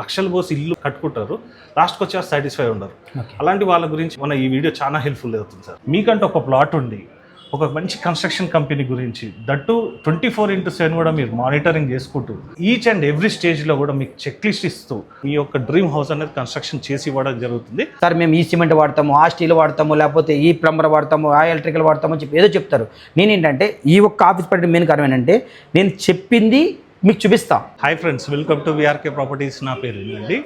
లక్షలు పోసి ఇల్లు కట్టుకుంటారు, లాస్ట్కి వచ్చి సాటిస్ఫై ఉండరు. అలాంటి వాళ్ళ గురించి మన ఈ వీడియో చాలా హెల్ప్ఫుల్ అవుతుంది సార్. మీకంటే ఒక ప్లాట్ ఉండి ఒక మంచి కన్స్ట్రక్షన్ కంపెనీ గురించి దట్టు 24/7 కూడా మీరు మానిటరింగ్ చేసుకుంటూ ఈచ్ అండ్ ఎవ్రీ స్టేజ్లో కూడా మీకు చెక్ లిస్ట్ ఇస్తూ మీ యొక్క డ్రీమ్ హౌస్ అనేది కన్స్ట్రక్షన్ చేసి ఇవ్వడం జరుగుతుంది. సార్ మేము ఈ సిమెంట్ వాడతాము, ఆ స్టీల్ వాడతాము, లేకపోతే ఈ ప్లంబర్ వాడతాము, ఆ ఎలక్ట్రికల్ వాడతాము అని చెప్పి ఏదో చెప్తారు. నేనేంటంటే ఈ ఒక్క ఆఫీస్ పట్టిన మెయిన్ కారణం ఏంటంటే నేను చెప్పింది మీకు చూపిస్తాం. Hi friends, welcome to VRK properties. నా పేరు అండి.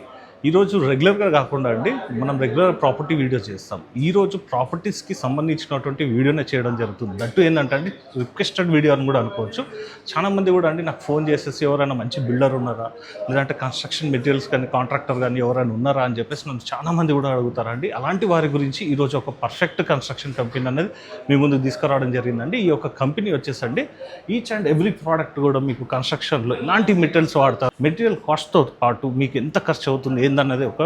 ఈరోజు రెగ్యులర్గా కాకుండా అండి మనం రెగ్యులర్ ప్రాపర్టీ వీడియో చేస్తాం. ఈరోజు ప్రాపర్టీస్కి సంబంధించినటువంటి వీడియోనే చేయడం జరుగుతుంది. దట్టు ఏంటంటే అండి రిక్వెస్టెడ్ వీడియో అని కూడా అనుకోవచ్చు. చాలామంది కూడా అండి నాకు ఫోన్ చేసేసి ఎవరైనా మంచి బిల్డర్ ఉన్నారా, లేదంటే కన్స్ట్రక్షన్ మెటీరియల్స్ కానీ కాంట్రాక్టర్ కానీ ఎవరైనా ఉన్నారా అని చెప్పేసి నన్ను చాలామంది కూడా అడుగుతారండి. అలాంటి వారి గురించి ఈరోజు ఒక పర్ఫెక్ట్ కన్స్ట్రక్షన్ కంపెనీ అనేది మీ ముందుకు తీసుకురావడం జరిగిందండి. ఈ యొక్క కంపెనీ వచ్చేసండి ఈచ్ అండ్ ఎవ్రీ ప్రోడక్ట్ కూడా మీకు కన్స్ట్రక్షన్లో ఇలాంటి మెటీరియల్స్ వాడతారు. మెటీరియల్ కాస్ట్తో పాటు మీకు ఎంత ఖర్చు అవుతుంది ఏందన్నది ఒక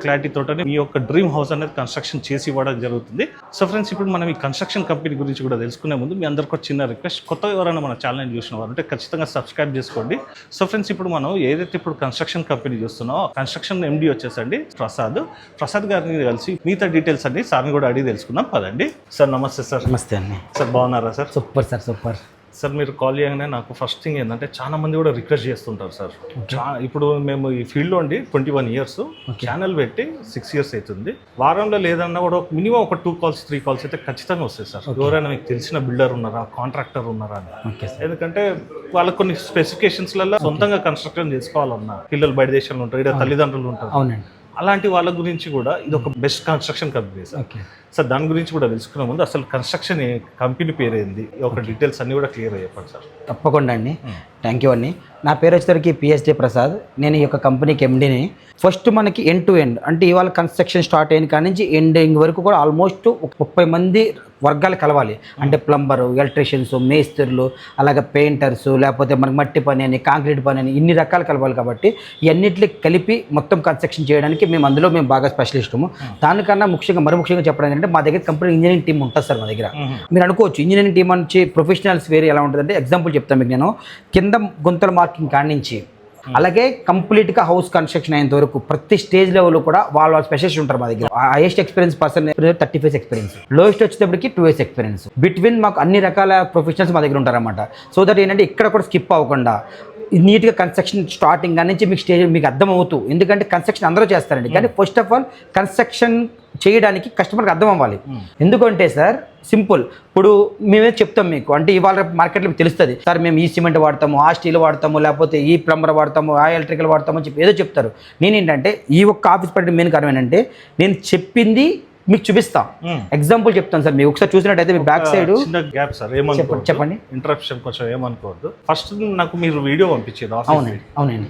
క్లారిటీ తోటనే మీ యొక్క డ్రీమ్ హౌస్ అనేది కన్స్ట్రక్షన్ చేసి ఇవ్వడం జరుగుతుంది. సో ఫ్రెండ్స్, ఇప్పుడు మనం ఈ కన్స్ట్రక్షన్ కంపెనీ గురించి కూడా తెలుసుకునే ముందు మీ అందరికీ ఒక చిన్న రిక్వెస్ట్, కొత్తగా ఎవరైనా మన ఛానల్ చూసిన వారు అంటే ఖచ్చితంగా సబ్స్క్రైబ్ చేసుకోండి. సో ఫ్రెండ్స్, ఇప్పుడు మనం ఏదైతే ఇప్పుడు కన్స్ట్రక్షన్ కంపెనీ చూస్తున్నామో కన్స్ట్రక్షన్ ఎండి వచ్చేసండి ప్రసాద్ గారిని కలిసి మిగతా డీటెయిల్స్ అన్ని సార్ని కూడా అడిగి తెలుసుకుందాం పదండి. సార్ నమస్తే. సార్ నమస్తే అండి. సార్ బాగున్నారా sir? Super sir, super sir. మీరు కాల్ చేయగానే నాకు ఫస్ట్ థింగ్ ఏంటంటే చాలా మంది కూడా రిక్వెస్ట్ చేస్తుంటారు సార్. ఇప్పుడు మేము ఈ ఫీల్డ్లో ఉండి 21 years, ఛానల్ పెట్టి 6 years అవుతుంది. వారంలో లేదన్నా కూడా మినిమం ఒక 2 calls 3 calls అయితే ఖచ్చితంగా వస్తాయి సార్. ఎవరైనా మీకు తెలిసిన బిల్డర్ ఉన్నారా, కాంట్రాక్టర్ ఉన్నారా అని. ఎందుకంటే వాళ్ళకి కొన్ని స్పెసిఫికేషన్స్లలో సొంతంగా కన్స్ట్రక్షన్ చేసుకోవాలన్నా, పిల్లలు బయట దేశంలో ఉంటారు, ఇక్కడ తల్లిదండ్రులు ఉంటారు. అవునండి. అలాంటి వాళ్ళ గురించి కూడా ఇది ఒక best construction company sir. Sir దాని గురించి కూడా తెలుసుకునే ముందు అసలు కన్స్ట్రక్షన్ కంపెనీ పేరు ఏంది, ఒక డీటెయిల్స్ అన్నీ కూడా క్లియర్ చెప్పండి సార్. తప్పకుండా అండి, థ్యాంక్ యూ అండి. నా పేరు వచ్చేసరికి పిఎస్డి ప్రసాద్. నేను ఈ యొక్క కంపెనీకి ఎండీని. ఫస్ట్ మనకి ఎండ్ టు ఎండ్ అంటే ఇవాళ కన్స్ట్రక్షన్ స్టార్ట్ అయిన కాడి నుంచి ఎండింగ్ వరకు కూడా ఆల్మోస్ట్ 30 మంది వర్గాలు కలవాలి. అంటే ప్లంబరు, ఎలక్ట్రీషియన్స్, మేస్త్రులు, అలాగే పెయింటర్స్, లేకపోతే మనకి మట్టి పని అని, కాంక్రీట్ పని అని ఇన్ని రకాలు కలవాలి. కాబట్టి ఇవన్నిటిని కలిపి మొత్తం కన్స్ట్రక్షన్ చేయడానికి మేము బాగా స్పెషలిస్టము. దానికన్నా ముఖ్యంగా చెప్పడం ఏంటంటే మా దగ్గర కంప్లీట్ ఇంజనీరింగ్ టీం ఉంటుంది సార్. మా దగ్గర మీరు అనుకోవచ్చు ఇంజనీరింగ్ టీం నుంచి ప్రొఫెషనల్స్ వేరే ఎలా ఉంటుందంటే, ఎగ్జాంపుల్ చెప్తాను మీకు. నేను కింద గుంతల మార్కింగ్ కాడి నుంచి అలాగే కంప్లీట్గా హౌస్ కన్స్ట్రక్షన్ అయ్యేంత వరకు ప్రతి స్టేజ్ లెవెల్ కూడా వాళ్ళ స్పెషలిస్ట్ ఉంటారు మా దగ్గర. Highest experience person 35 experience, lowest వచ్చేటప్పటికి 2 years ఎక్స్పీరియన్స్. బిట్వీన్ మాకు అన్ని రకాల ప్రొఫెషనల్స్ మా దగ్గర ఉంటారన్నమాట. సో దట్ ఏంటంటే ఇక్కడ కూడా స్కిప్ అవ్వకుండా నీట్గా కన్స్ట్రక్షన్ స్టార్టింగ్ నుంచి మీకు స్టేజ్ మీకు అర్థమవుతూ, ఎందుకంటే కన్స్ట్రక్షన్ అందరూ చేస్తారండి, కానీ ఫస్ట్ ఆఫ్ ఆల్ కన్స్ట్రక్షన్ చేయడానికి కస్టమర్కి అర్థం అవ్వాలి. ఎందుకంటే సార్ సింపుల్, ఇప్పుడు మేమే చెప్తాం మీకు, అంటే ఇవాళ మార్కెట్లో మీకు తెలుస్తుంది సార్ మేము ఈ సిమెంట్ వాడతాము, ఆ స్టీల్ వాడతాము, లేకపోతే ఈ ప్లంబర్ వాడతాము, ఆ ఎలక్ట్రికల్ వాడతాము అని చెప్పి ఏదో చెప్తారు. నేనేంటంటే ఈ ఒక్క ఆఫీస్ పట్టిన మెయిన్ కారణం ఏంటంటే నేను చెప్పింది మీకు చూపిస్తాం. ఎగ్జాంపుల్ చెప్తాను సార్. మీకు ఒకసారి చూసినట్టయితే మీ బ్యాక్ సైడ్ చిన్న గ్యాప్ సార్, చెప్పండి. ఇంటరప్షన్ కొంచెం ఏమనుకోవద్దు. ఫస్ట్ నాకు మీరు వీడియో పంపించేది. అవునండి.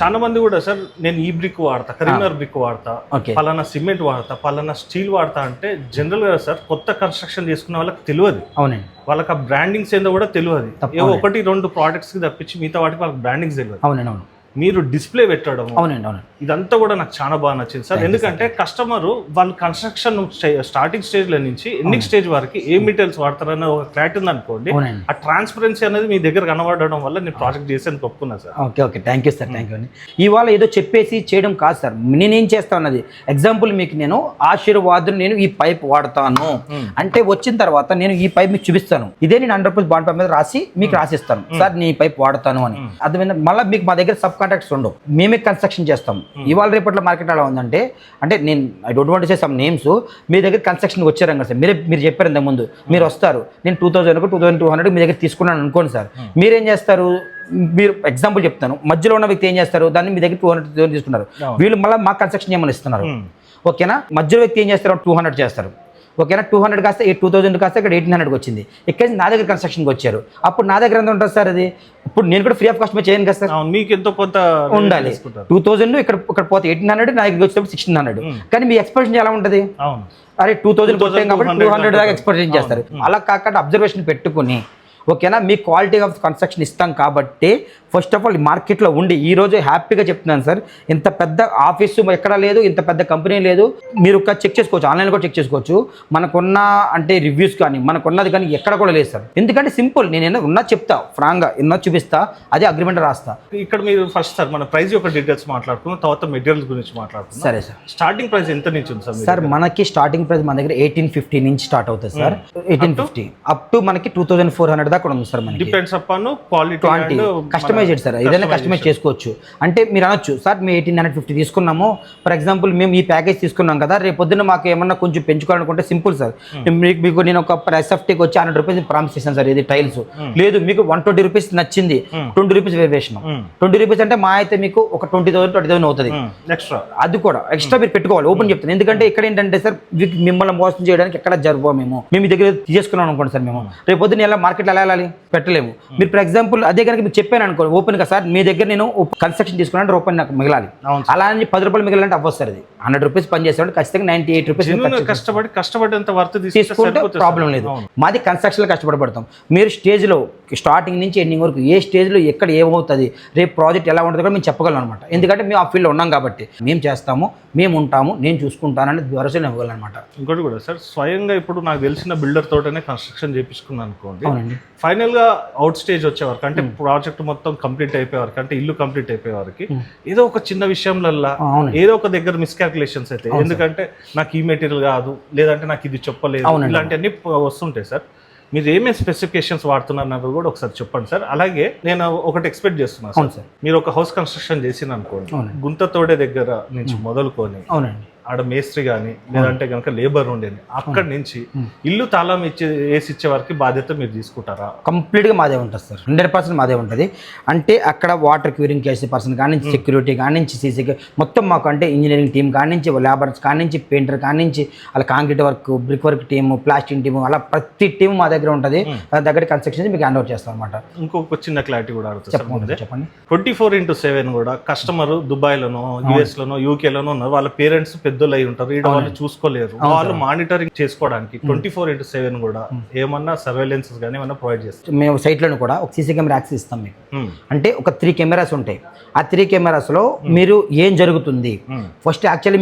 చాలా మంది కూడా సార్ నేను ఈ బ్రిక్ వాడతా, కరీంనగర్ బ్రిక్ వాడతా, పలానా సిమెంట్ వాడతా, పలానా స్టీల్ వాడతా అంటే జనరల్ గా సార్ కొత్త కన్స్ట్రక్షన్ చేసుకునే వాళ్ళకి తెలియదు. అవునండి. వాళ్ళకి ఆ బ్రాండింగ్స్ ఏందో కూడా తెలియదు. ఏవో 1-2 products కి తప్పించి మిగతా వాటికి వాళ్ళకి బ్రాండింగ్స్ తెలియదు. అవునండి. అవును. మీరు డిస్ప్లే పెట్టడం, అవునండి, అవును, ఇదంతా కూడా నాకు చాలా బాగా నచ్చింది సార్. ఎందుకంటే కస్టమర్ వాళ్ళు కన్స్ట్రక్షన్ స్టార్టింగ్ స్టేజ్ల నుంచి ఎండింగ్ స్టేజ్ వరకు ఏ మెటీరియల్స్ వాడతారన్న ఒక క్లారిటీ ఉంది అనుకోండి. ఆ ట్రాన్స్పరెన్సీ అనేది మీ దగ్గర కనబడడం వల్ల నేను ప్రాజెక్ట్ చేసేందుకు ఒప్పుకున్నా sir. Okay, thank you sir, thank you అండి. ఇవాళ ఏదో చెప్పేసి చేయడం కాదు సార్, నేనేం చేస్తా ఉన్నది ఎగ్జాంపుల్ మీకు నేను ఆశీర్వాదం నేను ఈ పైప్ వాడతాను అంటే వచ్చిన తర్వాత నేను ఈ పైప్ మీకు చూపిస్తాను. ఇదే నేను 100% బాండ్ పేపర్ మీద రాసి మీకు రాసిస్తాను సార్ నేను ఈ పైప్ వాడతాను అని. అర్థమైందా? మళ్ళీ మీకు మా దగ్గర సబ్ కాంట్రాక్ట్స్ ఉండవు, మేమే కన్స్ట్రక్షన్ చేస్తాం. ఇవాళ రేపట్లో మార్కెట్ అలా ఉందంటే, అంటే నేను I don't want to say some names, మీ దగ్గర కన్స్ట్రక్షన్కి వచ్చారు కదా సార్, మీరు చెప్పారు ఇంతకు ముందు, మీరు వస్తారు, నేను 2200 మీ దగ్గర తీసుకున్నాను అనుకోండి సార్. మీరేం చేస్తారు? మీరు ఎగ్జాంపుల్ చెప్తాను, మధ్యలో ఉన్న వ్యక్తి ఏం చేస్తారు, దాన్ని మీ దగ్గర 200 తీసుకున్నారు, వీళ్ళు మళ్ళీ మా కన్స్ట్రక్షన్ చేయమని ఇస్తున్నారు. ఓకేనా? మధ్యలో వ్యక్తి ఏం చేస్తారు, 200 చేస్తారు. ఓకేనా? 200 కాస్త 2000 కాస్త ఇక్కడ 1800 వచ్చింది. ఇక్కడ నా దగ్గర కన్స్ట్రక్షన్కి వచ్చారు, అప్పుడు నా దగ్గర ఎంత ఉంటుంది సార్? అది ఇప్పుడు నేను కూడా ఫ్రీ ఆఫ్ కాస్ట్ చేయను కదా సార్, మీకు ఎంతో కొంత ఉండాలి. 2000 ఇక్కడ పోతే 1800, నా దగ్గర వచ్చేటప్పుడు 1600. కానీ మీ ఎక్స్పెక్టేషన్ ఎలా ఉంటుంది? అరే 2000 కొట్టాం కాబట్టి 200 దాకా ఎక్స్పెక్టేషన్ చేస్తారు. అలా కాకుండా అబ్జర్వేషన్ పెట్టుకుని, ఓకేనా, మీ క్వాలిటీ ఆఫ్ కన్స్ట్రక్షన్ ఇస్తాం కాబట్టి ఫస్ట్ ఆఫ్ ఆల్ మార్కెట్లో ఉండి ఈ రోజు హ్యాపీగా చెప్తున్నాను సార్, ఇంత పెద్ద ఆఫీసు ఎక్కడా లేదు, ఇంత పెద్ద కంపెనీ లేదు. మీరు ఒక చెక్ చేసుకోవచ్చు, ఆన్లైన్ కూడా చెక్ చేసుకోవచ్చు. మనకున్న అంటే రివ్యూస్ కానీ మనకున్నది కానీ ఎక్కడ కూడా లేదు సార్. ఎందుకంటే సింపుల్, నేను ఉన్నా చెప్తా, ఫ్రాంక్గా ఎన్నో చూపిస్తా, అదే అగ్రిమెంట్ రాస్తా. ఇక్కడ మీరు ఫస్ట్ సార్ మన ప్రైస్ యొక్క డీటెయిల్స్ మాట్లాడుకున్నాం, తర్వాత మెటీరియల్స్ గురించి మాట్లాడుకున్నాం. సరే సార్. స్టార్టింగ్ ప్రైస్ ఎంత నుంచి ఉంది సార్? సార్ మనకి స్టార్టింగ్ ప్రైస్ మన దగ్గర 1850 నుంచి స్టార్ట్ అవుతుంది సార్. 1850 అప్ టు మనకి 2400 దాకా ఉంది సార్. మనకి depends upon quality and customized sir, ఏదైనా కస్టమైజ్ చేసుకోవచ్చు. అంటే మీరు అనొచ్చు సార్ మేము 1850 తీసుకున్నాము, ఫర్ ఎగ్జాంపుల్ మేము ఈ ప్యాకేజ్ తీసుకున్నాం కదా, రేపు పొద్దున్న మాకు ఏమన్నా కొంచెం పెంచుకోవాలనుకుంటే సింపుల్ సార్. మీకు నేను ఒక ఎస్ఎఫ్టీకి వచ్చి 100 రూపీస్ ప్రామిస్ చేశాను సార్, ఇది టైల్స్ లేదు మీకు 120 రూపీస్ నచ్చింది, 20 రూపీస్ వేరియేషన్. 20 రూపీస్ అంటే మా అయితే మీకు ఒక 20,000 అవుతుంది ఎక్స్ట్రా. అది కూడా ఎక్స్ట్రా మీరు పెట్టుకోవాలి. ఓపెన్ చెప్తాను, ఎందుకంటే ఇక్కడ ఏంటంటే సార్ మిమ్మల్ని మోసం చేయడానికి ఎక్కడ జరుపు మేము మీ దగ్గర తీసుకున్నాం అనుకోండి సార్, మేము రేపు పొద్దున్న ఎలా మార్కెట్లో ఎలా వెళ్ళాలి, పెట్టలేము. మీరు ఫర్ ఎగ్జాంపుల్ అదే కనుక మీరు చెప్పాను అనుకోండి ఓపెన్ గా, సార్ మీ దగ్గర నేను కన్స్ట్రక్షన్ తీసుకున్నాను రూపాయి నాకు మిగలాలి, అలా అని 10 రూపాయలు మిగిలాలంటే అవ్వదు సార్. అది 100 రూపీస్ పని చేసేవాడు ఖచ్చితంగా 98 రూపీస్ కష్టపడేంత వర్త్ తీసుకుంటే ప్రాబ్లం లేదు. మాది కన్స్ట్రక్షన్లో కష్టపడతాం. మీరు స్టేజ్లో స్టార్టింగ్ నుంచి ఎండింగ్ వరకు ఏ స్టేజ్లో ఎక్కడ ఏమవుతుంది, రేపు ప్రాజెక్ట్ ఎలా ఉంటుంది కూడా మేము చెప్పగలం అనమాట. ఎందుకంటే మేము ఆ ఫీల్డ్లో ఉన్నాం కాబట్టి మేము చేస్తాము, మేము ఉంటాము, నేను చూసుకుంటానని భరోసా ఇవ్వగలను అనమాట. ఇంకోటి కూడా సార్, స్వయంగా ఇప్పుడు నాకు తెలిసిన బిల్డర్ తోటనే కన్స్ట్రక్షన్ చేయించుకున్నాను అనుకోండి, ఫైనల్ గా అవుట్ స్టేజ్ వచ్చే వరకు అంటే ప్రాజెక్ట్ మొత్తం కంప్లీట్ అయిపోయే వరకు, అంటే ఇల్లు కంప్లీట్ అయిపోయే వరకు ఏదో ఒక చిన్న విషయంలో ఏదో ఒక దగ్గర మిస్కాల్కులేషన్స్ అయితే, ఎందుకంటే నాకు ఈ మెటీరియల్ కాదు, లేదంటే నాకు ఇది చెప్పలేదు, ఇలాంటివన్నీ వస్తుంటాయి సార్. మీరు ఏమేమి స్పెసిఫికేషన్స్ వాడుతున్నారు కూడా ఒకసారి చెప్పండి సార్. అలాగే నేను ఒకటి ఎక్స్పెక్ట్ చేస్తున్నాను సార్, మీరు ఒక హౌస్ కన్స్ట్రక్షన్ చేసిన అనుకోండి, గుంత తోడే దగ్గర నుంచి మొదలుకొని ఆడ మేస్త్రి కానీ లేదంటే కనుక లేబర్ ఉండేది, అక్కడి నుంచి ఇల్లు తాళం వేసి ఇచ్చే వరకు బాధ్యత మీరు తీసుకుంటారా? కంప్లీట్గా మాదే ఉంటుంది సార్, 100% మాదే ఉంటుంది. అంటే అక్కడ వాటర్ క్యూరింగ్ చేసే పర్సన్ కానించి, సెక్యూరిటీ కానించి, సీసీ మొత్తం మాకు, అంటే ఇంజనీరింగ్ టీం కానించి, లేబర్స్ కానించి, పెయింటర్ కానించి, అలా concrete work, brick work team, plastering team, అలా ప్రతి టీం మా దగ్గర ఉంటుంది. నా దగ్గర కన్స్ట్రక్షన్ మీకు హ్యాండ్ ఓవర్ చేస్తాం అనమాట. ఇంకొక చిన్న క్లారిటీ కూడా అడుగుతుంది, చెప్పండి. 24/7 కూడా కస్టమర్ దుబాయ్లోనో, యూఎస్లోనో, యూకేలోనో ఉన్నారు, వాళ్ళ పేరెంట్స్ పెద్దలు అయి ఉంటారు, ఇక్కడ వాళ్ళు చూసుకోలేరు, వాళ్ళు మానిటరింగ్ చేసుకోవడానికి 24/7 కూడా ఏమన్నా సర్వేలెన్సెస్ కానీ ఏమన్నా ప్రొవైడ్ చేస్తారు. మేము సైట్లను కూడా ఒక సీసీ కెమెరా యాక్సెస్ ఇస్తాం మీకు. అంటే ఒక 3 కెమెరాస్ ఉంటాయి. ఆ 3 కెమెరాస్లో మీరు ఏం జరుగుతుంది ఫస్ట్ యాక్చువల్లీ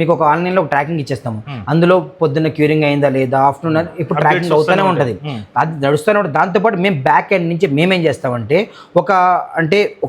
మీకు ఒక ఆన్లైన్లో ట్రాకింగ్ ఇచ్చేస్తాము. అందులో పొద్దున్న క్యూరింగ్ అయిందా లేదా, ఆఫ్టర్నూన్ ఇప్పుడు ట్రాకింగ్ అవుతూనే ఉంటుంది, అది నడుస్తూనే ఉంటుంది. దాంతోపాటు మేము బ్యాక్ ఎండ్ నుంచి మేమేం చేస్తామంటే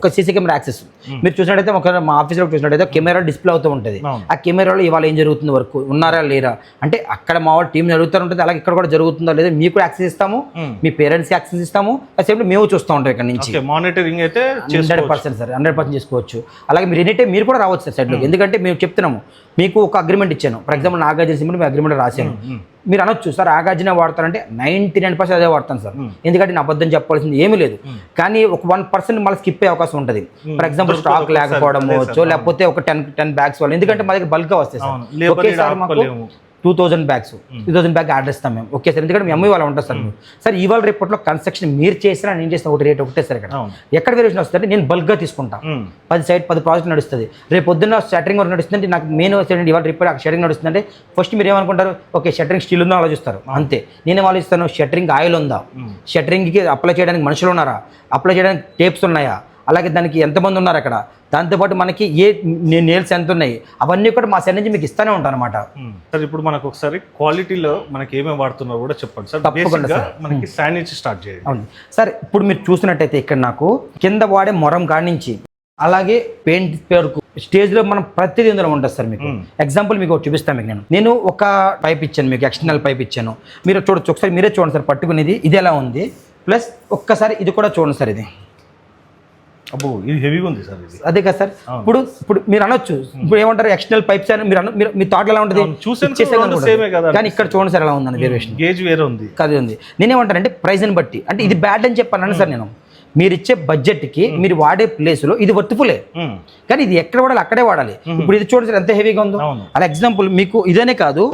ఒక సీసీ కెమెరా యాక్సెస్ మీరు చూసినట్టయితే మా ఆఫీస్లో చూసినట్టయితే కెమెరా డిస్ప్లే అవుతూ ఉంటుంది. ఆ కెమెరాలో ఇవాళ ఏం జరుగుతుంది, వర్క్ ఉన్నారా లేరా, అంటే అక్కడ మా వాళ్ళు టీం జరుగుతూ ఉంటుంది, అలాగే ఇక్కడ కూడా జరుగుతుందా లేదా మీకు యాక్సెస్ ఇస్తాము, మీ పేరెంట్స్కి యాక్సెస్ ఇస్తాము, సేమ్ మేము చూస్తూ ఉంటాం ఇక్కడ నుంచి. మానిటరింగ్ అయితే 100% సార్, 100% చేసుకోవచ్చు. అలాగే మీరు ఎనీ టైం మీరు కూడా రావచ్చు సార్ సైడ్లోకి. ఎందుకంటే మేము చెప్తున్నాము, మీకు ఒక అగ్రిమెంట్ ఇచ్చాను, for example Nagarjuna cement me agreement రాశాను, మీరు అనొచ్చు సార్ నాగార్జున వాడతారంటే 99% అదే వాడతాను సార్, ఎందుకంటే నా అబద్ధం చెప్పాల్సింది ఏమీ లేదు. కానీ ఒక 1% మళ్ళీ స్కిప్ అయ్యే అవకాశం ఉంటుంది. ఫర్ ఎగ్జాంపుల్ స్టాక్ లేకపోవడం అవ్వచ్చు, లేకపోతే ఒక 10 బ్యాగ్స్ వాళ్ళు, ఎందుకంటే మా దగ్గర బల్క్గా వస్తాయి సార్. ఓకే సార్, మాకు 2000 బ్యాగ్స్ 2000 బ్యాగ్ ఆర్డర్ ఇస్తాం మేము. ఓకే సార్, ఎందుకంటే మీ అమ్మాయి వాళ్ళు ఉంటుంది సార్. సార్ ఇవాళ రేపట్లో కన్స్ట్రక్షన్ మీరు చేసినా నేను చేసిన ఒకటి రేట్ ఒకటే సార్. ఎక్కడ వేరియేషన్ వస్తుంది, నేను బల్క్గా తీసుకుంటాను, 10 ప్రాజెక్ట్ నడుస్తుంది, రేపు పొద్దున్న షటరింగ్ వర్క్ నడుస్తుందంటే నాకు మెయిన్ ఇవాళ రేపు షటరింగ్ నడుస్తుందంటే ఫస్ట్ మీరు ఏమనుకుంటారు, ఓకే షటరింగ్ స్టీల్ ఉందో ఆలోచిస్తారు, అంతే. నేనేం ఆలోచిస్తాను, షటరింగ్ ఆయిల్ ఉందా, షటరింగ్కి అప్లై చేయడానికి మనుషులు ఉన్నారా, అప్లై చేయడానికి టేప్స్ ఉన్నాయా, అలాగే దానికి ఎంతమంది ఉన్నారు అక్కడ, దాంతోపాటు మనకి నేల్స్ ఎంత ఉన్నాయి, అవన్నీ కూడా మా సైడ్ నుంచి మీకు ఇస్తానే ఉంటాను అనమాట. సార్ ఇప్పుడు మనకు ఒకసారి క్వాలిటీలో మనకి ఏమేమి వాడుతున్నారో కూడా చెప్పండి సార్. తప్పకుండా మనకి శాండ్ నుంచి స్టార్ట్ చేయండి. అవును సార్, ఇప్పుడు మీరు చూసినట్టయితే ఇక్కడ నాకు కింద వాడే మొరం కాడి నుంచి అలాగే పెయింట్ పేరుకు స్టేజ్లో మనం ప్రతిదీ ఇందులో ఉంటుంది సార్. మీకు ఎగ్జాంపుల్ మీకు చూపిస్తాను. మీకు నేను ఒక పైప్ ఇచ్చాను, మీకు ఎక్స్టర్నల్ పైప్ ఇచ్చాను, మీరు చూడొచ్చు, ఒకసారి మీరే చూడండి సార్ పట్టుకునేది ఇది ఎలా ఉంది, ప్లస్ ఒక్కసారి ఇది కూడా చూడండి సార్. ఇది అబ్బో ఇది హెవీగా ఉంది సార్. ఇది అదే కదా సార్. ఇప్పుడు మీరు అనొచ్చు, ఇప్పుడు ఏమంటారు ఎక్స్టర్నల్ పైప్స్ అని మీరు మీ థాట్ ఎలా ఉంటుంది, కానీ ఇక్కడ చూడండి సార్ ఎలా ఉందని వేరియేషన్, గేజ్ వేరే ఉంది అది ఉంది. నేనేమంటానంటే ప్రైస్ని బట్టి, అంటే ఇది బ్యాడ్ అని చెప్పాను సార్. నేను మీరు ఇచ్చే బడ్జెట్కి మీరు వాడే ప్లేస్లో ఇది వర్త్ఫుల్లే, కానీ ఇది ఎక్కడ వాడాలి అక్కడే వాడాలి. ఇప్పుడు ఇది చూడండి సార్ ఎంత హెవీగా ఉందో. అలా ఎగ్జాంపుల్ మీకు ఇదేనే కాదు,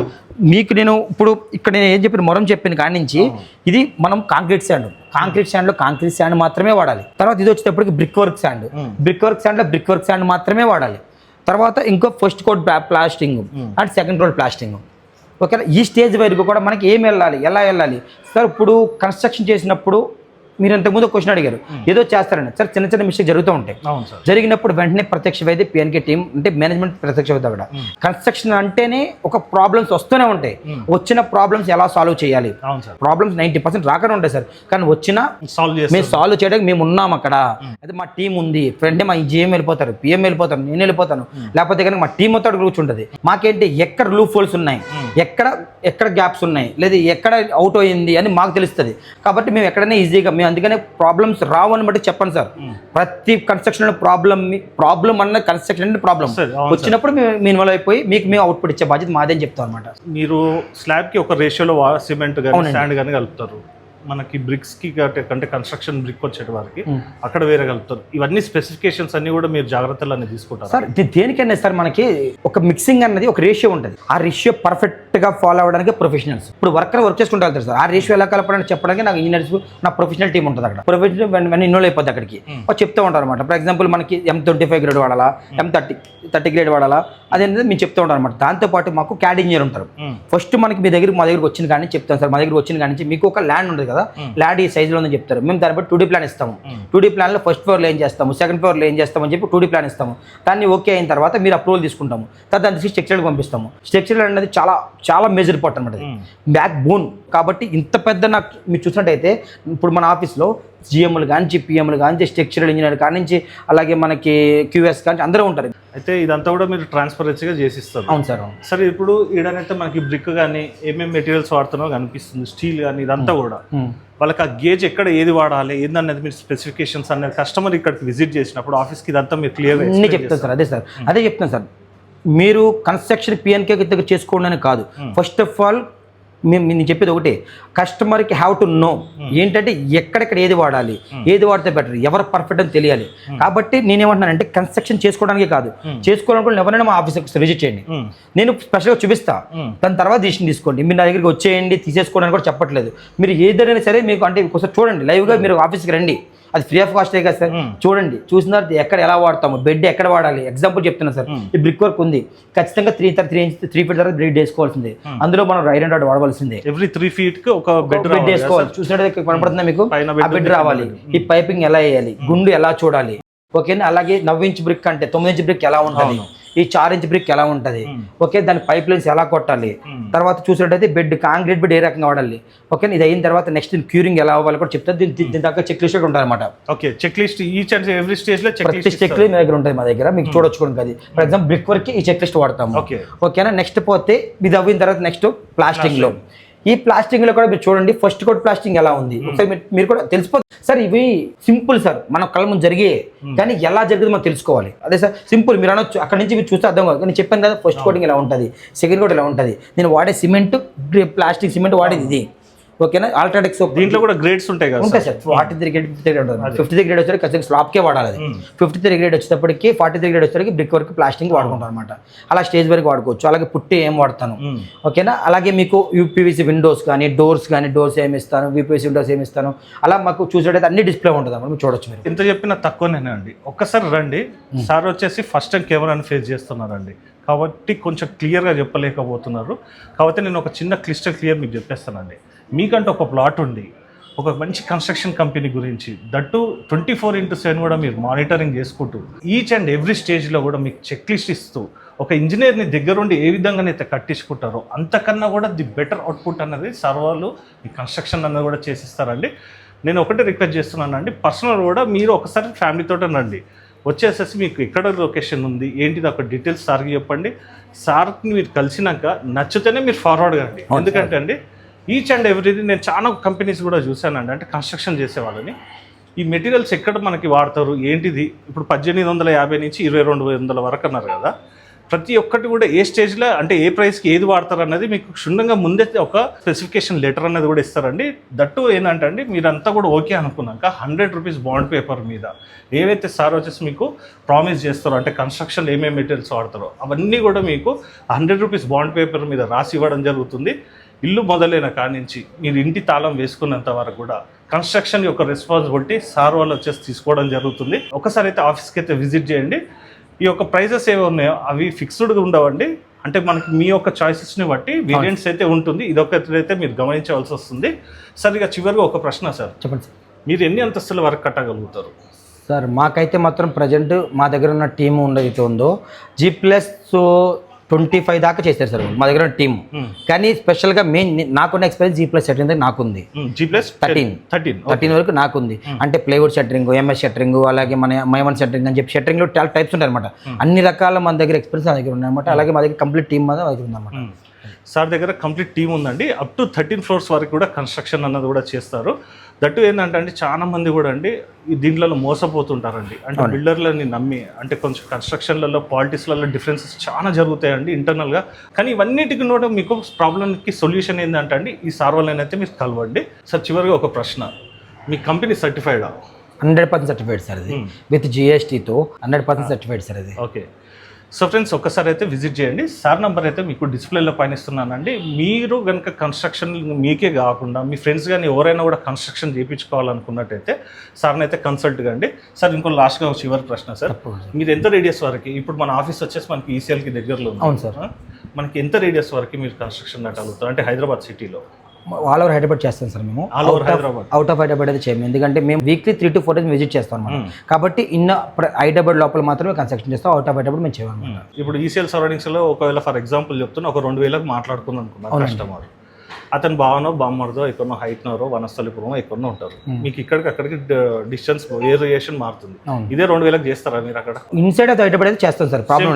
మీకు నేను ఇప్పుడు ఇక్కడ నేను ఏం చెప్పిన మొరం చెప్పిన కాడి నుంచి ఇది మనం కాంక్రీట్ శాండ్లో కాంక్రీట్ శాండ్ మాత్రమే వాడాలి. తర్వాత ఇది వచ్చేటప్పటికి బ్రిక్ వర్క్ శాండ్లో బ్రిక్ వర్క్ శాండ్ మాత్రమే వాడాలి. తర్వాత ఇంకో first coat plastering and second coat plastering. Okay, ఈ స్టేజ్ వరకు కూడా మనకి ఏం వెళ్ళాలి, ఎలా వెళ్ళాలి సార్. ఇప్పుడు కన్స్ట్రక్షన్ చేసినప్పుడు మీరు ఇంతకుముందు ఒక క్వశ్చన్ అడిగారు ఏదో చేస్తారండి సార్, చిన్న చిన్న మిస్టేక్ జరుగుతూ ఉంటాయి. అవును సార్. జరిగినప్పుడు వెంటనే ప్రత్యక్ష వైద్య పిఎన్కే టీం అంటే మేనేజ్మెంట్ ప్రత్యక్ష వైద్య అక్కడ కన్స్ట్రక్షన్ అంటేనే ఒక ప్రాబ్లమ్స్ వస్తూనే ఉంటాయి. వచ్చిన ప్రాబ్లమ్స్ ఎలా సాల్వ్ చేయాలి, అవును సార్. ప్రాబ్లమ్స్ 90% రాకనే ఉంటాయి సార్, కానీ వచ్చినా మేము సాల్వ్ చేయడానికి మేము ఉన్నాం అక్కడ. అయితే మా టీం ఉంది, ఫ్రెండ్ మా జిఎం వెళ్ళిపోతారు, పిఎం వెళ్ళిపోతారు, నేను వెళ్ళిపోతాను, లేకపోతే కనుక మా టీం మొత్తం కూర్చుంటుంది. మాకేంటి ఎక్కడ లూప్ హోల్స్ ఉన్నాయి, ఎక్కడ గ్యాప్స్ ఉన్నాయి, లేదా ఎక్కడ అవుట్ అయింది అని మాకు తెలుస్తుంది. కాబట్టి మేము ఎక్కడైనా ఈజీగా మేము అందుకనే ప్రాబ్లమ్స్ రావని బట్టి చెప్పండి సార్. ప్రతి కన్స్ట్రక్షన్ ప్రాబ్లం అన్న కన్స్ట్రక్షన్ ప్రాబ్లం వచ్చినప్పుడు మేము ఇన్వాల్వ్ అయిపోయి మీకు మేము అవుట్పుట్ ఇచ్చే బాధ్యత మాదే అని చెప్తాం అనమాట. మీరు స్లాబ్కి ఒక రేషియోలో సిమెంట్ కానీ శాండ్ కానీ కలుపుతారు, మనకి బ్రిక్స్కి అంటే కన్స్ట్రక్షన్ బ్రిక్ వచ్చే వారికి అక్కడ వేరే కలుపుతారు. ఇవన్నీ స్పెసిఫికేషన్స్ అన్ని కూడా మీరు జాగ్రత్తలు అన్ని తీసుకుంటారు సార్. దేనికైనా సార్ మనకి ఒక మిక్సింగ్ అన్నది ఒక రేషియో ఉంటుంది. ఆ రేషియో పర్ఫెక్ట్గా ఫాలో అవ్వడానికి ప్రొఫెషనల్స్. ఇప్పుడు వర్క్ చేసుకుంటూ వెళ్తారు సార్. ఆ రేషియో ఎలా కలపాలని చెప్పడానికి నాకు ఇంజనీర్స్, నా ప్రొఫెషనల్ టీం ఉంటుంది అక్కడ. ప్రొఫెషనల్ ఇన్వాల్వ్ అయిపోద్ది అక్కడికి, చెప్తూ ఉంటారు అనమాట. ఫర్ ఎగ్జాంపుల్ మనకి M25 గ్రేడ్ వాడాలా, M30 గ్రేడ్ వాడాలా, అదేంటంటే మేము చెప్తూ ఉంటారు అనమాట. దాంతోపాటు మాకు క్యాడ్ ఇంజనీర్ ఉంటారు. ఫస్ట్ మనకి మా దగ్గరికి వచ్చిన కానీ చెప్తాను సార్. మా దగ్గర వచ్చిన కానీ మీకు ఒక ల్యాండ్ ఉంటుంది కదా, ల్యాండ్ ఈ సైజులో ఉందని చెప్తారు. మేము దాన్ని బట్టి 2D ప్లాన్ ఇస్తాము. 2D ప్లాన్లో ఫస్ట్ ఫ్లోర్లో ఏం చేస్తాము, సెకండ్ ఫ్లోర్లో ఏం చేస్తామని చెప్పి 2D ప్లాన్ ఇస్తాము. దాన్ని ఓకే అయిన తర్వాత మీరు అప్రూవల్ తీసుకుంటాము. తర్వాత దాన్ని స్ట్రక్చర్కి పంపిస్తాము. స్ట్రక్చర్ అనేది చాలా చాలా మేజర్ పార్ట్ అనమాట, బ్యాక్ బోన్. కాబట్టి ఇంత పెద్ద నాకు మీరు చూసినట్టయితే ఇప్పుడు మన ఆఫీస్లో జిఎంలు కానీ పిఎంలు కానీ స్ట్రక్చరల్ ఇంజనీర్ కానించి అలాగే మనకి క్యూఎస్ కానీ అందరూ ఉంటారు. అయితే ఇదంతా కూడా మీరు ట్రాన్స్పరెన్సీగా చేసిస్తారు. అవును సార్. సరే, ఇప్పుడు ఈడనైతే మనకి బ్రిక్ కానీ ఏమేమి మెటీరియల్స్ వాడుతున్నారో కనిపిస్తుంది, స్టీల్ కానీ ఇదంతా కూడా వాళ్ళకి ఆ గేజ్ ఎక్కడ ఏది వాడాలి ఏందనేది మీరు స్పెసిఫికేషన్స్ అనేది కస్టమర్ ఇక్కడికి విజిట్ చేసినప్పుడు ఆఫీస్కి ఇదంతా మీరు క్లియర్గా అన్నీ చెప్తాను సార్. అదే చెప్తాను సార్. మీరు కన్స్ట్రక్షన్ పిఎన్కే దగ్గర చేసుకోండి అని కాదు. ఫస్ట్ ఆఫ్ ఆల్ నేను చెప్పేది ఒకటే, కస్టమర్కి హ్యావ్ టు నో ఏంటంటే ఎక్కడెక్కడ ఏది వాడాలి, ఏది వాడితే బెటర్, ఎవరు పర్ఫెక్ట్ అని తెలియాలి. కాబట్టి నేనేమంటున్నానంటే కన్స్ట్రక్షన్ చేసుకోవడానికి కాదు, చేసుకోవాలనుకుంటే ఎవరైనా మా ఆఫీస్కి విజిట్ చేయండి, నేను స్పెషల్గా చూపిస్తా. దాని తర్వాత డిసిషన్ తీసుకోండి. మీరు నా దగ్గరికి వచ్చేయండి తీసేసుకోవడానికి కూడా చెప్పట్లేదు. మీరు ఏదైనా సరే మీకు అంటే ఒకసారి చూడండి, లైవ్గా మీరు ఆఫీస్కి రండి, అది ఫ్రీ ఆఫ్ కాస్టే కదా సార్. చూడండి, చూసిన తర్వాత ఎక్కడ ఎలా వాడతాము, బెడ్ ఎక్కడ వాడాలి. ఎగ్జాంపుల్ చెప్తున్నా సార్, ఈ బ్రిక్ వర్క్ ఉంది, ఖచ్చితంగా 3 ఫీట్ తర్వాత బ్రిక్ వేసుకోవాల్సిందే. అందులో మనం ఐరన్ రాడ్ వాడవలసిందే. ఎవ్రీ 3 feet కి ఒక బెడ్ వేసుకోవాలి. చూసినట్టు కనపడుతుందా మీకు, ఆ బెడ్ రావాలి. ఈ పైపింగ్ ఎలా వేయాలి, గుండు ఎలా చూడాలి, ఓకేనా. అలాగే 9 ఇంచ్ బ్రిక్ అంటే 9 ఇంచ్ బ్రిక్ ఎలా ఉంటుంది, ఈ 4 ఇంచ్ బ్రిక్ ఎలా ఉంటుంది, ఓకే. దాని పైప్ లైన్స్ ఎలా కొట్టాలి. తర్వాత చూసినట్టయితే బెడ్ కాంక్రీట్ బెడ్ ఏ రకంగా వాడాలి, ఓకే. ఇది అయిన తర్వాత నెక్స్ట్ క్యూరింగ్ ఎలా అవ్వాలి కూడా చెప్తారు. దీని దగ్గర చెక్ లిస్ట్ ఉంటుంది అనమాట. Okay, check list each and every stage లో చెక్ లిస్ట్ మీ దగ్గర ఉంటుంది, మా దగ్గర మీకు చూడొచ్చుకోండి. అది ఫర్ ఎగ్జాంపుల్ బ్రిక్ వర్క్ ఈ చెక్ లిస్ట్ వాడతాము, ఓకేనా. నెక్స్ట్ పోతే ఇది అయిన తర్వాత నెక్స్ట్ ప్లాస్టింగ్ లో, ఈ ప్లాస్టింగ్ లో కూడా మీరు చూడండి ఫస్ట్ కోట్ ప్లాస్టింగ్ ఎలా ఉంది ఒకసారి మీరు కూడా తెలిసిపోతుంది సార్. ఇవి సింపుల్ సార్, మన కళ్ళ ముందు జరిగే, కానీ ఎలా జరిగిందో మనం తెలుసుకోవాలి. అదే సార్ సింపుల్, మీరు అనొచ్చు అక్కడ నుంచి మీరు చూస్తే అర్థం కాదు. నేను చెప్పాను కదా ఫస్ట్ కోటింగ్ ఎలా ఉంటుంది, సెకండ్ కోట్ ఎలా ఉంటుంది. నేను వాడే సిమెంట్ ప్లాస్టిక్ సిమెంట్ వాడేది ఇది, ఓకేనా. ఆల్ట్రాటెక్స్ దీంట్లో కూడా గ్రేడ్స్ ఉంటాయి కదా, ఉంటాయి సార్. 43 గ్రేడ్ 53 గ్రేడ్ ఉంటుంది. 53 గ్రేడ్ వచ్చేసరికి ఖచ్చితంగా స్లాబ్కే వాడాలి. అది 53 గ్రేడ్ వచ్చేటప్పటికి 43 గ్రేడ్ వచ్చేసరికి బ్రిక్ వర్క్ ప్లాస్టింగ్ వాడుకుంటాం అనమాట. అలా స్టేజ్ వరకు వాడుకోవచ్చు. అలాగే పుట్టి ఏం వాడతాను, ఓకేనా. అలాగే మీకు యూపీవీసీ విండోస్ కానీ డోర్స్ ఏమి ఇస్తాను, యూపీవీసీ విండోస్ ఏమి ఇస్తాను, అలా మాకు చూసేటైతే అన్ని డిస్ప్లే ఉంటుంది అన్నమాట. మీరు చూడొచ్చు. మీరు ఎంత చెప్పినా తక్కువనే అండి. ఒక్కసారి రండి సార్, వచ్చేసి ఫస్ట్ టైం కెమెరాని ఫేస్ చేస్తున్నారండి కాబట్టి కొంచెం క్లియర్గా చెప్పలేకపోతున్నారు. కాబట్టి నేను ఒక చిన్న క్లియర్ మీకు చెప్పేస్తానండి. మీకంటే ఒక ప్లాట్ ఉండి ఒక మంచి కన్స్ట్రక్షన్ కంపెనీ గురించి దట్టు 24/7 కూడా మీరు మానిటరింగ్ చేసుకుంటూ ఈచ్ అండ్ ఎవ్రీ స్టేజ్లో కూడా మీకు చెక్ లిస్ట్ ఇస్తూ ఒక ఇంజనీర్ని దగ్గరుండి ఏ విధంగానైతే కట్టించుకుంటారో అంతకన్నా కూడా ది బెటర్ అవుట్పుట్ అన్నది సర్వాలు ఈ కన్స్ట్రక్షన్ అన్నది కూడా చేసిస్తారండి. నేను ఒకటే రిక్వెస్ట్ చేస్తున్నానండి, పర్సనల్ కూడా మీరు ఒకసారి ఫ్యామిలీతో రండి. వచ్చేసేసి మీకు ఎక్కడ లొకేషన్ ఉంది ఏంటిది ఒక డీటెయిల్స్ సార్కి చెప్పండి. సార్కి మీరు కలిసినాక నచ్చితేనే మీరు ఫార్వర్డ్ కండి. ఎందుకంటే అండి ఈచ్ అండ్ ఎవ్రీథింగ్ నేను చాలా కంపెనీస్ కూడా చూశానండి, అంటే కన్స్ట్రక్షన్ చేసే వాళ్ళని. ఈ మెటీరియల్స్ ఎక్కడ మనకి వాడతారు ఏంటిది, ఇప్పుడు 1850 నుంచి 2200 వరకు అన్నారు కదా, ప్రతి ఒక్కటి కూడా ఏ స్టేజ్లో అంటే ఏ ప్రైస్కి ఏది వాడతారు అన్నది మీకు క్షుణ్ణంగా ముందే ఒక స్పెసిఫికేషన్ లెటర్ అనేది కూడా ఇస్తారండి. దట్టు ఏంటంటే అండి మీరంతా కూడా ఓకే అనుకున్నాక 100 రూపీస్ బాండ్ పేపర్ మీద ఏవైతే సార్ వచ్చేసి మీకు ప్రామిస్ చేస్తారో అంటే కన్స్ట్రక్షన్ ఏమేమి మెటీరియల్స్ వాడతారో అవన్నీ కూడా మీకు 100 రూపీస్ బాండ్ పేపర్ మీద రాసి ఇవ్వడం జరుగుతుంది. ఇల్లు మొదలైన కాడి నుంచి మీరు ఇంటి తాళం వేసుకున్నంత వరకు కూడా కన్స్ట్రక్షన్ యొక్క రెస్పాన్సిబిలిటీ సార్ వాళ్ళు వచ్చేసి తీసుకోవడం జరుగుతుంది. ఒకసారి అయితే ఆఫీస్కి అయితే విజిట్ చేయండి. ఈ యొక్క ప్రైజెస్ ఏవి ఉన్నాయో అవి ఫిక్స్డ్గా ఉండవండి, అంటే మనకి మీ యొక్క చాయిసెస్ని బట్టి వేరియంట్స్ అయితే ఉంటుంది. ఇదొకటి అయితే మీరు గమనించవలసి వస్తుంది. సార్ ఇక చివరిగా ఒక ప్రశ్న సార్, చెప్పండి సార్. మీరు ఎన్ని అంతస్తుల వరకు కట్టగలుగుతారు? సార్ మాకైతే మాత్రం ప్రజెంట్ మా దగ్గర ఉన్న టీమ్ ఉండేది ఉందో G+25 దాకా చేశారు సార్ మా దగ్గర టీమ్. కానీ స్పెషల్గా నాకున్న ఎక్స్పీరియన్స్ G+13 నాకుంది. G+13 వరకు నాకుంది. అంటే ప్లైవుడ్ షట్టరింగ్, ఎంఎస్ షట్టరింగ్, అలాగే మన మైవన్ షట్టరింగ్ అని చెప్పి షట్టరింగ్లో చాలా టైప్స్ ఉంటాయి అనమాట. అన్ని రకాల మన దగ్గర ఎక్స్పీరియన్స్ మా దగ్గర ఉన్నాయన్నమాట. అలాగే మా దగ్గర కంప్లీట్ టీమ్ మా దగ్గర ఉందన్నమాట. సార్ దగ్గర కంప్లీట్ టీమ్ ఉందండి. అప్ టు 13 ఫ్లోర్స్ వరకు కూడా కన్స్ట్రక్షన్ అన్నది కూడా చేస్తారు. దట్టు ఏంటంటే అండి చాలా మంది కూడా అండి ఈ దీంట్లో మోసపోతుంటారండి. అంటే బిల్డర్లని నమ్మి అంటే కొంచెం కన్స్ట్రక్షన్లలో పాలిటిక్స్లలో డిఫరెన్సెస్ చాలా జరుగుతాయండి ఇంటర్నల్గా. కానీ ఇవన్నిటికి కూడా మీకు ప్రాబ్లంకి సొల్యూషన్ ఏంటంటే అండి ఈ సార్ వాళ్ళని అయితే మీరు కలవండి. సార్ చివరిగా ఒక ప్రశ్న, మీ కంపెనీ సర్టిఫైడా? 100% సర్టిఫైడ్ సార్ అది, విత్ GSTతో 100% సర్టిఫైడ్ సార్ అది. ఓకే. సో ఫ్రెండ్స్ ఒక్కసారి అయితే విజిట్ చేయండి. సార్ నెంబర్ అయితే మీకు డిస్ప్లేలో పైన ఇస్తున్నానండి. మీరు కనుక కన్స్ట్రక్షన్ మీకే కాకుండా మీ ఫ్రెండ్స్ కానీ ఎవరైనా కూడా కన్స్ట్రక్షన్ చేయించుకోవాలనుకున్నట్టయితే సార్ని అయితే కన్సల్ట్ కండి. సార్ ఇంకో లాస్ట్గా చివరి ప్రశ్న సార్, మీరు ఎంత రేడియస్ వరకు, ఇప్పుడు మన ఆఫీస్ వచ్చేసి మనకి ECLకి దగ్గరలో ఉంది. అవును సార్. మనకి ఎంత రేడియస్ వరకు మీరు కన్స్ట్రక్షన్ కట్టగలుగుతారు అంటే హైదరాబాద్ సిటీలో? ఆల్ ఓవర్ హైదరాబాద్ చేస్తాం సార్ మేము. All over Hyderabad, out of Hyderabad అయితే చేయము. ఎందుకంటే మేము వీక్లీ 3 to 4 days విజిట్ చేస్తాం అన్నమాట. కాబట్టి హైదరాబాద్ లోపల మాత్రమే కన్స్ట్రక్షన్ చేస్తాం, అవుట్ ఆఫ్ హైదరాబాద్ మేము చేయము. ఇప్పుడు ECL సరౌండింగ్స్లో ఒకవేళ ఫర్ ఎగ్జాంపుల్ చెప్తున్నా ఒక 2,000కి మాట్లాడుకుందాం అనుకున్నాను కస్టమర్, అతను బావనో బామ్మర్దో ఎక్కడనో హైట్నరో వనస్థలిపురమో ఎక్కడనో ఉంటారు. మీకు ఇక్కడికి అక్కడికి డిస్టెన్స్ వేరియేషన్ మారుతుంది. ఇదే 2,000కి చేస్తారా మీరు అక్కడ? ఇన్సైడ్ అయితే హైదరాబాద్ అయితే చేస్తాం సార్, ప్రాబ్లం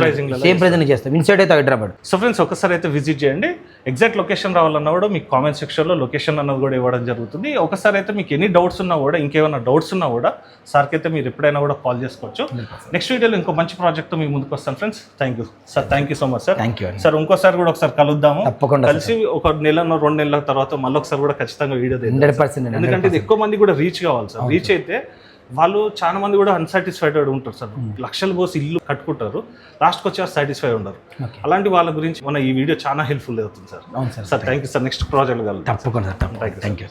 సేమ్ ప్రైజింగ్ చేస్తాం. ఇన్సైడ్ అయితే హైదరాబాద్. సో ఫ్రెండ్స్ ఒకసారి అయితే విజిట్ చేయండి. ఎగ్జాక్ట్ లొకేషన్ రావాలన్నా కూడా మీకు కామెంట్ సెక్షన్లో లొకేషన్ అన్నది కూడా ఇవ్వడం జరుగుతుంది. ఒకసారి అయితే మీకు ఎన్ని డౌట్స్ ఉన్నా కూడా, ఇంకేమైనా డౌట్స్ ఉన్నా కూడా సార్కి అయితే మీరు ఎప్పుడైనా కూడా కాల్ చేసుకోవచ్చు. నెక్స్ట్ వీడియోలో ఇంకో మంచి ప్రాజెక్ట్తో మీ ముందుకు వస్తాను friends. Thank you sir, thank you so much sir. Thank you sir. ఇంకోసారి కూడా ఒకసారి కలుద్దాము, తప్పకుండా కలిసి ఒక 1-2 నెలల తర్వాత మళ్ళీ ఒకసారి కూడా ఖచ్చితంగా వీడియో 100%. ఎందుకంటే ఇది ఎక్కువ మంది కూడా రీచ్ కావాలి సార్. రీచ్ అయితే వాళ్ళు చాలా మంది కూడా అన్సాటిస్ఫైడ్ ఉంటారు సార్. లక్షలు పోసి ఇల్లు కట్టుకుంటారు, లాస్ట్కి వచ్చి సాటిస్ఫై ఉండరు. అలాంటి వాళ్ళ గురించి మన ఈ వీడియో చాలా హెల్ప్ఫుల్ అవుతుంది సార్. అవును sir. Sir thank you sir. Next project కలుగుతాం. తప్పకుండా సార్. Thank you.